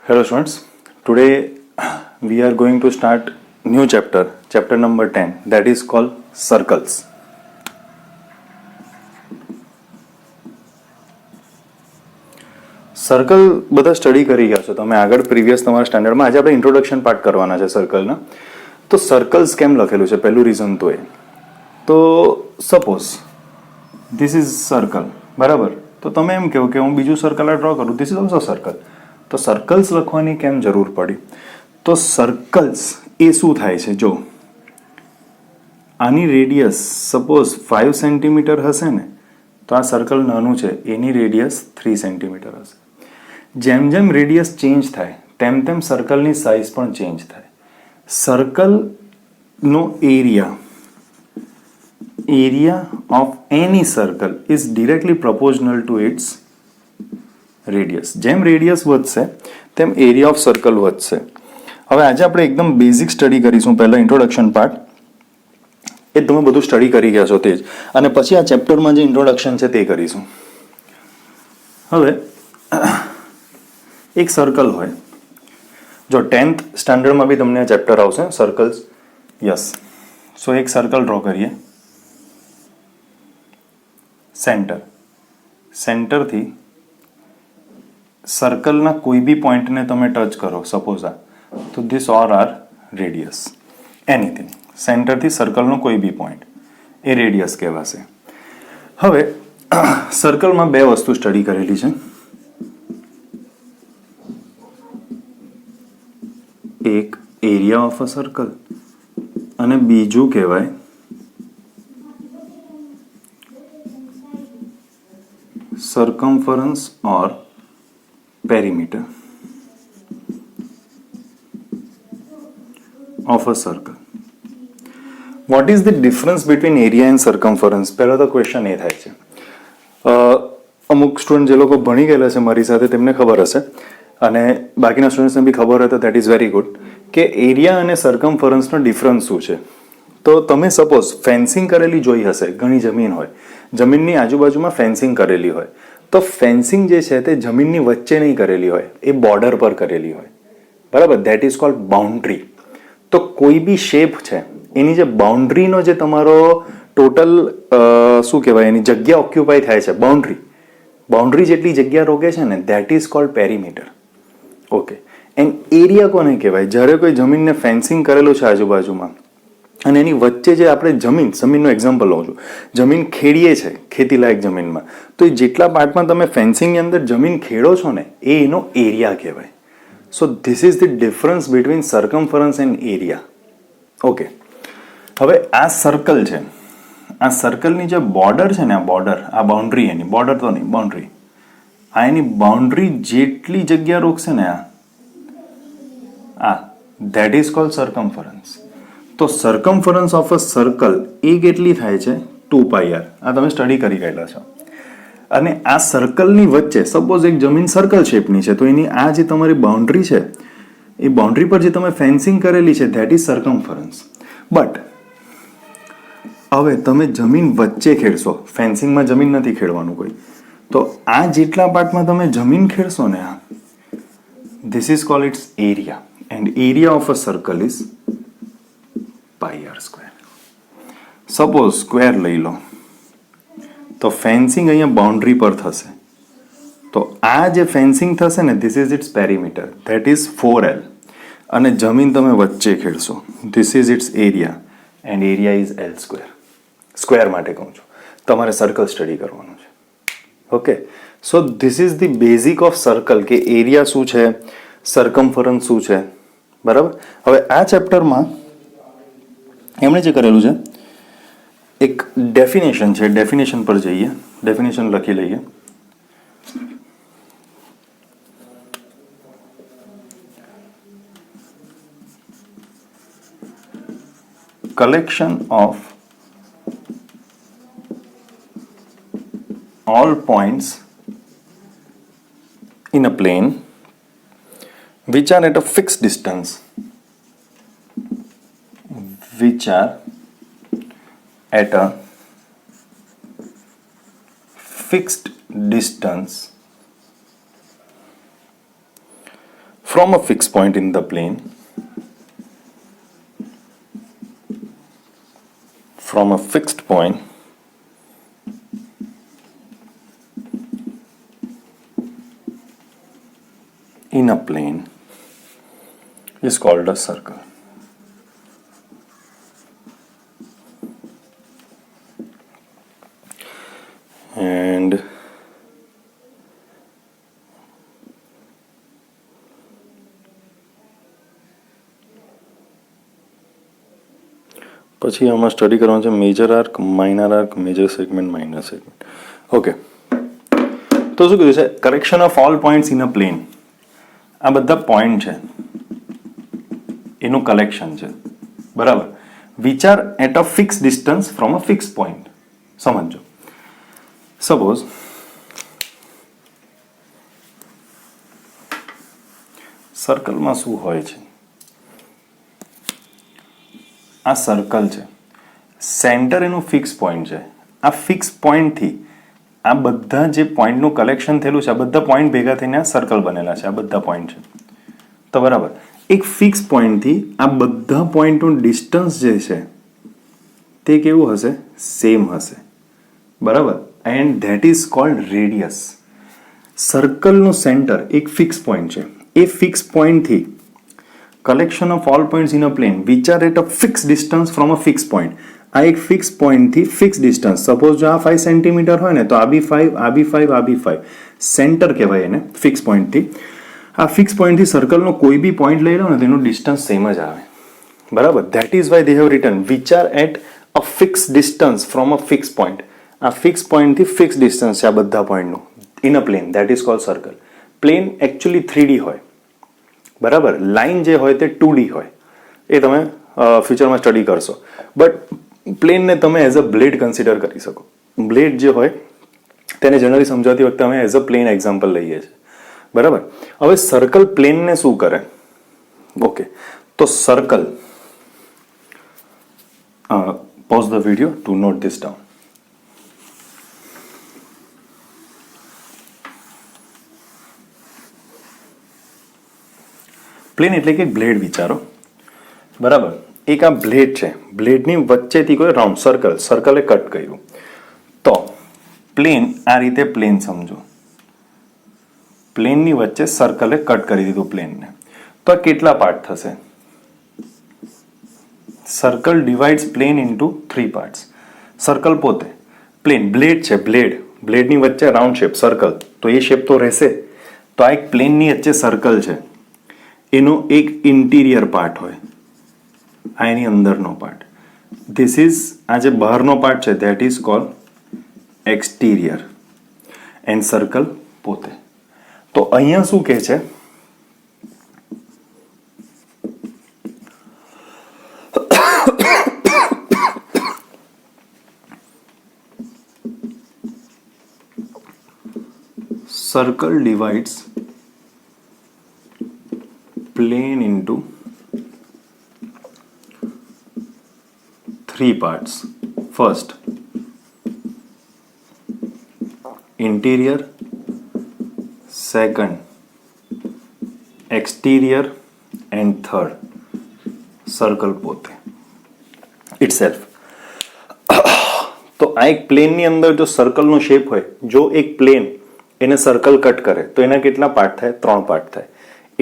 Hello students, today we are going to start new chapter number 10, that is called circles. Circle બધા study કરી ગયા છો તમે આગળ પ્રીવિયસ તમારા સ્ટાન્ડર્ડમાં. આજે આપણે ઇન્ટ્રોડક્શન પાર્ટ કરવાના છે સર્કલના. તો સર્કલ્સ કેમ લખેલું છે પહેલું રીઝન તો એ. તો સપોઝ ધીસ ઇઝ સર્કલ, બરાબર, તો તમે એમ કહો કે હું બીજું સર્કલ ડ્રો કરું, ધીસ ઇઝ ઓલ્સો સર્કલ. તો સર્કલ્સ લખવાની કેમ જરૂર પડી? તો સર્કલ્સ એ શું થાય છે, જો આની રેડિયસ સપોઝ 5 સેન્ટીમીટર હશે ને, તો આ સર્કલ નાનું છે, એની રેડિયસ 3 સેન્ટીમીટર હશે. જેમ જેમ રેડિયસ ચેન્જ થાય તેમ તેમ સર્કલની સાઇઝ પણ ચેન્જ થાય. સર્કલનો area of any circle is directly proportional to its radius. જેમ રેડિયસ વધશે તેમ એરિયા ઓફ સર્કલ વધશે. હવે આજે આપણે એકદમ બેઝિક સ્ટડી કરીશું. પહેલા ઇન્ટ્રોડક્શન પાર્ટ એ તમે બધું સ્ટડી કરી ગયા છો તે જ, અને પછી આ ચેપ્ટરમાં જે ઇન્ટ્રોડક્શન છે તે કરીશું. હવે એક સર્કલ હોય, જો 10th સ્ટાન્ડર્ડમાં બી તમને આ ચેપ્ટર આવશે સર્કલ્સ, યસ. સો એક સર્કલ ડ્રો કરીએ. સેન્ટરથી સર્કલના કોઈ બી પોઈન્ટને તમે ટચ કરો, સપોઝ આ, તો this or R radius, anything. સેન્ટરથી સર્કલનો કોઈ બી પોઈન્ટ એ રેડિયસ કહેવાશે. હવે સર્કલમાં બે વસ્તુ સ્ટડી કરેલી છે. એક એરિયા ઓફ અ સર્કલ અને બીજું કહેવાય circumference or perimeter of a circle. What is the difference between area and circumference? પહેલો તો ક્વેશ્ચન એ થાય છે. અમુક સ્ટુડન્ટ જે લોકો ભણી ગયેલા છે મારી સાથે તેમને ખબર હશે, અને બાકીના સ્ટુડન્ટ્સને બી ખબર હોય તો દેટ ઇઝ વેરી ગુડ, કે એરિયા અને સર્કમફરન્સનો ડિફરન્સ શું છે. તો તમે સપોઝ ફેન્સિંગ કરેલી જોઈ હશે, ઘણી જમીન હોય, જમીનની આજુબાજુમાં ફેન્સિંગ કરેલી હોય, તો ફેન્સિંગ જે છે તે જમીનની વચ્ચે નહીં કરેલી હોય, એ બોર્ડર પર કરેલી હોય, બરાબર. That is called boundary. તો કોઈ બી શેપ છે એની જે બાઉન્ડ્રીનો જે તમારો ટોટલ શું કહેવાય એની જગ્યા ઓક્યુપાય થાય છે, બાઉન્ડ્રી જેટલી જગ્યા રોકે છે ને, that is called perimeter. Okay. And area કોને કહેવાય? જ્યારે કોઈ જમીનને ફેન્સિંગ કરેલું છે આજુબાજુમાં અને એની વચ્ચે જે આપણે જમીનનું એક્ઝામ્પલ લઉં છું, જમીન ખેડીએ છે ખેતીલાયક જમીનમાં, તો એ જેટલા પાર્ટમાં તમે ફેન્સિંગની અંદર જમીન ખેડો છો ને, એ એનો એરિયા કહેવાય. So this is the difference between circumference and area. Okay. હવે આ સર્કલ છે, આ સર્કલની જે બોર્ડર છે ને, આ બાઉન્ડ્રી, એની બોર્ડર તો નહીં, બાઉન્ડ્રી, આ એની બાઉન્ડ્રી જેટલી જગ્યા રોકશે ને, આ ધેટ ઇઝ કોલ્ડ સર્કમફરન્સ. તો સર્કમફરન્સ ઓફ અ સર્કલ એ કેટલી થાય છે? 2πr. આ તમે સ્ટડી કરી ગયેલા છો. અને આ સર્કલની વચ્ચે સપોઝ એક જમીન સર્કલ શેપની છે, તો એની આ જે તમારી બાઉન્ડ્રી છે, એ બાઉન્ડ્રી પર જે તમે ફેન્સિંગ કરેલી છે, ધેટ ઇઝ સર્કમફરન્સ. બટ હવે તમે જમીન વચ્ચે ખેડશો, ફેન્સિંગમાં જમીન નથી ખેડવાનું કોઈ, તો આ જેટલા પાર્ટમાં તમે જમીન ખેડશો ને, આ this is called its area. And area of a circle is πr square. Suppose square લઈ લો, તો ફેન્સિંગ અહીંયા બાઉન્ડ્રી પર થશે, તો આ જે ફેન્સિંગ થશે ને, this is its perimeter, that is 4l. અને જમીન તમે વચ્ચે ખેડશો, this is its area, and area is l square. Square માટે કહું છું, તમારે સર્કલ સ્ટડી કરવાનું છે. Okay. So this is the basic of circle, કે એરિયા શું છે, સર્કમફરન્સ શું છે, બરાબર. હવે આ ચેપ્ટરમાં એમણે જે કરેલું છે, એક ડેફિનેશન છે, ડેફિનેશન પર જઈએ, ડેફિનેશન લખી લઈએ. Collection of all points in a plane which are at a fixed distance, which are at a fixed distance from a fixed point in the plane, from a fixed point in a plane is called a circle. And પછી આમાં study કરવાનું છે major arc, minor arc, major segment, minor segment. Okay, તો શું કીધું છે? Correction of all points in a plane. આ બધા પોઈન્ટ છે એનું કલેક્શન છે, બરાબર, which are at a fix distance from a fix point. સમજો, સપોઝ સર્કલમાં શું હોય છે? આ સર્કલ છે, સેન્ટર એનું ફિક્સ પોઈન્ટ છે. આ ફિક્સ પોઈન્ટથી આ બધા જે પોઈન્ટનું કલેક્શન થયેલું છે, આ બધા પોઈન્ટ ભેગા થઈને આ સર્કલ બનેલા છે. આ બધા પોઈન્ટ છે, તો બરાબર, એક ફિક્સ પોઈન્ટથી આ બધા પોઈન્ટનું ડિસ્ટન્સ જે છે તે કેવું હશે? સેમ હશે, બરાબર. And that is called radius. સર્કલનું સેન્ટર એક ફિક્સ પોઈન્ટ છે. એ ફિક્સ પોઈન્ટથી collection of all points in a plane which are at a fix distance from a fix point. આ એક ફિક્સ પોઈન્ટથી ફિક્સ ડિસ્ટન્સ, સપોઝ જો આ 5 સેન્ટીમીટર હોય ને, તો આ બી 5, આ બી 5, આ બી 5, સેન્ટર કહેવાય એને ફિક્સ પોઈન્ટથી. આ ફિક્સ પોઈન્ટથી સર્કલનો કોઈ બી પોઈન્ટ લઈ લો ને, તેનું ડિસ્ટન્સ સેમ જ આવે, બરાબર. That is why they have written which are at a fix distance from a fix point. આ ફિક્સ પોઈન્ટથી ફિક્સ ડિસ્ટન્સ છે આ બધા પોઈન્ટનું in a plane, that is called circle. Plane actually 3D હોય, બરાબર. લાઇન જે હોય તે 2D હોય, એ તમે ફ્યુચરમાં સ્ટડી કરશો. બટ પ્લેનને તમે એઝ અ બ્લેડ કન્સિડર કરી શકો. બ્લેડ જે હોય તેને જનરલી સમજાવતી વખતે અમે એઝ અ પ્લેન એક્ઝામ્પલ લઈએ છીએ, બરાબર. હવે સર્કલ પ્લેનને શું કરે? ઓકે, તો circle, pause the video to note this down. Plane એટલે કે બ્લેડ વિચારો, બરાબર. એક આ બ્લેડ છે, બ્લેડની વચ્ચેથી કોઈ રાઉન્ડ સર્કલે કટ કર્યું, તો પ્લેન આ રીતે પ્લેન સમજો. પ્લેનની વચ્ચે સર્કલે કટ કરી દીધું પ્લેનને, તો આ કેટલા પાર્ટ થશે? Circle divides plane into 3 parts. Circle પોતે પ્લેન, બ્લેડ છે, બ્લેડની વચ્ચે રાઉન્ડ શેપ સર્કલ, તો એ શેપ તો રહેશે. તો આ એક પ્લેનની વચ્ચે સર્કલ છે, એનો એક ઇન્ટિરિયર પાર્ટ હોય, આ એની અંદરનો પાર્ટ. ધીસ ઇઝ, આ જે બહારનો પાર્ટ છે that is called exterior, and circle પોતે. તો અહીંયા શું કહે છે? Circle divides plane into 3 parts. First, interior. Second, exterior. And third, circle પોતે itself. તો આ એક પ્લેનની અંદર જો સર્કલનો શેપ હોય, જો એક પ્લેન એને સર્કલ કટ કરે તો એના કેટલા પાર્ટ થાય? 3 પાર્ટ થાય.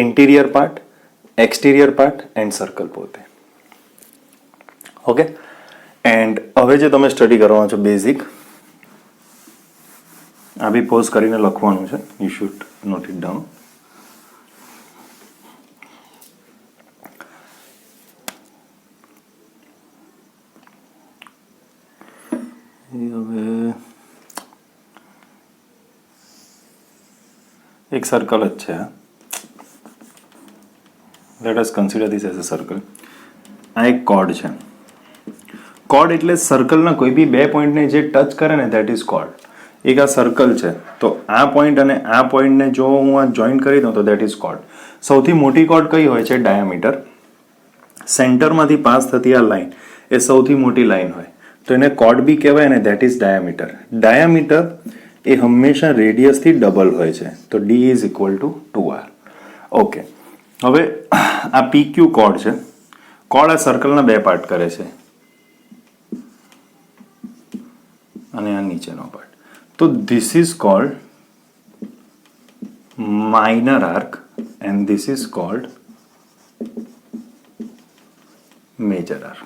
Interior part, exterior part and circle પોતે. ઓકે, એન્ડ હવે જે તમે સ્ટડી કરવાનો છો બેઝિક, આ બી પોઝ કરીને લખવાનું છે, you should note it down. હવે એક સર્કલ જ છે, let us consider this as a circle. આ એક કોર્ડ છે. કોર્ડ એટલે સર્કલના કોઈ બી 2 પોઈન્ટને જે ટચ કરે ને ધેટ ઇઝ કોર્ડ. એક આ સર્કલ છે, તો આ પોઈન્ટ અને આ પોઈન્ટને જો હું આ જોઈન કરી દઉં તો ધેટ ઇઝ કોર્ડ. સૌથી મોટી કોર્ડ કઈ હોય છે? ડાયામીટર. સેન્ટરમાંથી પાસ થતી આ લાઈન એ સૌથી મોટી લાઈન હોય, તો એને કોર્ડ બી કહેવાય ને ધેટ ઇઝ ડાયામીટર. ડાયામીટર એ હંમેશા રેડિયસથી ડબલ હોય છે, તો D is equal to 2R. Okay, હવે આ PQ કોડ છે. કોડ આ સર્કલના બે પાર્ટ કરે છે અને આ નીચેનો પાર્ટ. તો this is called minor arc and this is called major arc.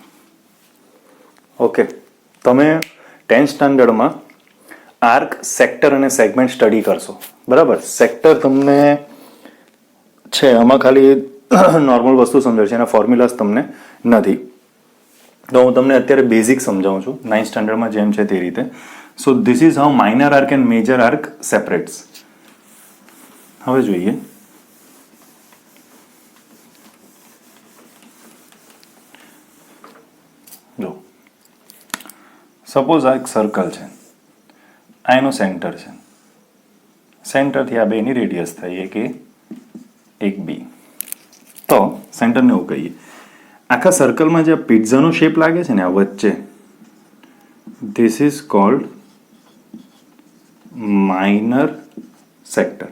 Okay, તમે 10th સ્ટાન્ડર્ડમાં આર્ક, સેક્ટર અને સેગમેન્ટ સ્ટડી કરશો, બરાબર. સેક્ટર તમને છે આમાં ખાલી નોર્મલ વસ્તુ સમજાય છે, એના ફોર્મ્યુલાસ તમને નથી. તો હું તમને અત્યારે બેઝિક સમજાવું છું 9th સ્ટાન્ડર્ડમાં જેમ છે તે રીતે. સો this is how minor arc and major arc સેપરેટ્સ. હવે જોઈએ. જો સપોઝ આ એક સર્કલ છે, આ એનું સેન્ટર છે. સેન્ટરથી આ બેની રેડિયસ થાય એક A એક B. તો સેન્ટરને એવું કહીએ. આખા સર્કલમાં જે પિઝાનો શેપ લાગે છે ને આ વચ્ચે, this is called minor sector.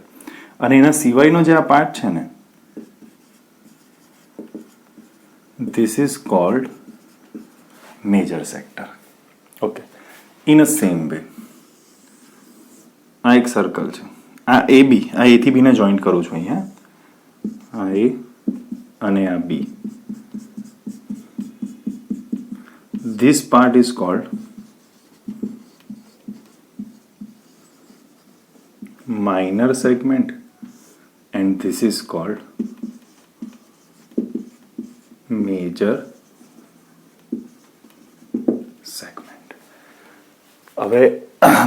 અને એના સિવાયનો જે આ પાર્ટ છે ને, this is called major sector. Okay, in a same way આ એક સર્કલ છે, આ AB, આ A થી B ને જોઈન્ટ કરું છું અહીંયા, આ A અને આ B. This part is called minor segment and this is called major segment. હવે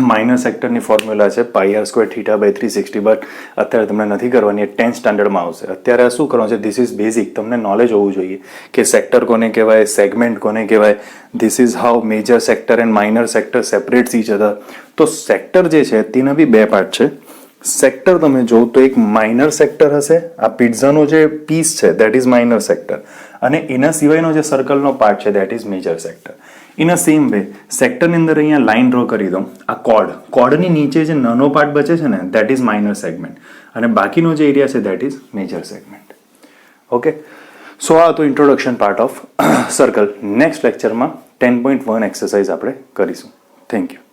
માઇનર સેક્ટરની ફોર્મ્યુલા છે πr² θ/360, બટ અત્યારે તમને નથી કરવાની, 10th સ્ટાન્ડર્ડમાં આવશે. અત્યારે શું કરવાનું છે, ધીસ ઇઝ બેઝિક, તમને નોલેજ હોવું જોઈએ કે સેક્ટર કોને કહેવાય, સેગમેન્ટ કોને કહેવાય. This is how major sector and minor sector સેપરેટ્સ each other. તો સેક્ટર જે છે તેના બી બે પાર્ટ છે. સેક્ટર તમે જો તો એક માઇનર સેક્ટર હશે, આ પિઝાનો જે પીસ છે દેટ ઇઝ માઇનર સેક્ટર, અને એના સિવાયનો જે સર્કલનો પાર્ટ છે that is major sector. In a same way સેક્ટરની અંદર અહીંયા લાઇન ડ્રો કરી દો. આ કોડની નીચે જે નાનો પાર્ટ બચે છે ને દેટ ઇઝ માઇનર સેગમેન્ટ, અને બાકીનો જે એરિયા છે that is major segment. Okay, so આ તો introduction part of circle. Next લેક્ચરમાં 10.1 એક્સરસાઇઝ આપણે કરીશું. Thank you.